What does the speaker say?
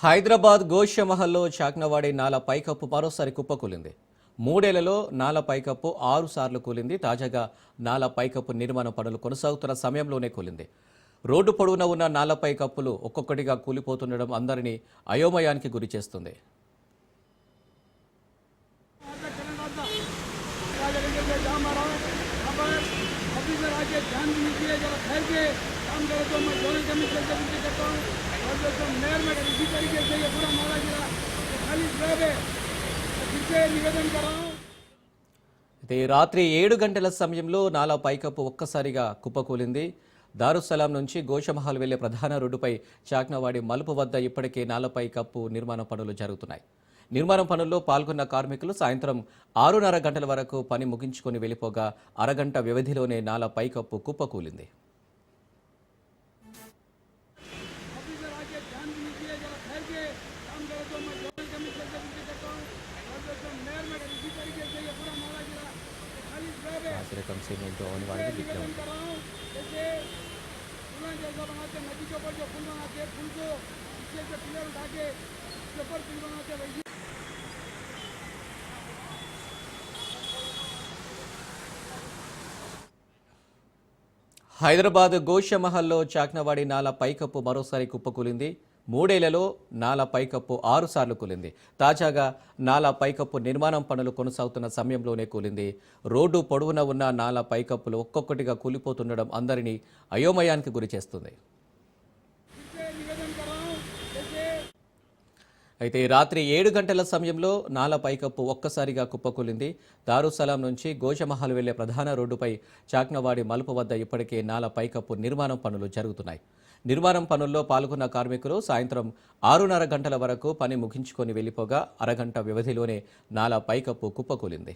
హైదరాబాద్ గోషమహల్లో చాక్నవాడి నాల పైకప్పు మరోసారి కుప్పకూలింది. 3 ఏళ్లలో నాల పైకప్పు 6 సార్లు కూలింది. తాజాగా నాల పైకప్పు నిర్మాణ పనులు కొనసాగుతున్న సమయంలోనే కూలింది. రోడ్డు పొడవునా ఉన్న నాల పైకప్పులు ఒక్కొక్కటిగా కూలిపోతుండడం అందరినీ అయోమయానికి గురిచేస్తుంది. రాత్రి 7 గంటల సమయంలో నాలా పైకప్పు ఒక్కసారిగా కుప్పకూలింది. దారుస్సలాం నుంచి గోషమహల్ వెళ్లే ప్రధాన రోడ్డుపై చాక్నవాడి మలుపు వద్ద ఇప్పటికే నాలపై కప్పు నిర్మాణ పనులు జరుగుతున్నాయి. నిర్మాణ పనుల్లో పాల్గొన్న కార్మికులు సాయంత్రం 6:30 గంటల వరకు పని ముగించుకొని వెళ్లిపోగా అరగంట వ్యవధిలోనే నాల పైకప్పు కుప్పకూలింది. హైదరాబాద్ గోషమహల్లో చాక్నవాడి నాల పైకప్పు మరోసారి కుప్పకూలింది. 3 ఏళ్లలో నాల పైకప్పు 6 సార్లు కూలింది. తాజాగా నాల పైకప్పు నిర్మాణం పనులు కొనసాగుతున్న సమయంలోనే కూలింది. రోడ్డు పొడవున ఉన్న నాల పైకప్పులు ఒక్కొక్కటిగా కూలిపోతుండడం అందరినీ అయోమయానికి గురిచేస్తుంది. అయితే రాత్రి 7 గంటల సమయంలో నాల పైకప్పు ఒక్కసారిగా కుప్పకూలింది. దారుస్సలాం నుంచి గోషమహల్ వెళ్లే ప్రధాన రోడ్డుపై చాక్నవాడి మలుపు వద్ద ఇప్పటికే నాల పైకప్పు నిర్మాణం పనులు జరుగుతున్నాయి. నిర్మాణం పనుల్లో పాల్గొన్న కార్మికులు సాయంత్రం 6:30 గంటల వరకు పని ముగించుకొని వెళ్లిపోగా అరగంట వ్యవధిలోనే నాల పైకప్పు కుప్పకూలింది.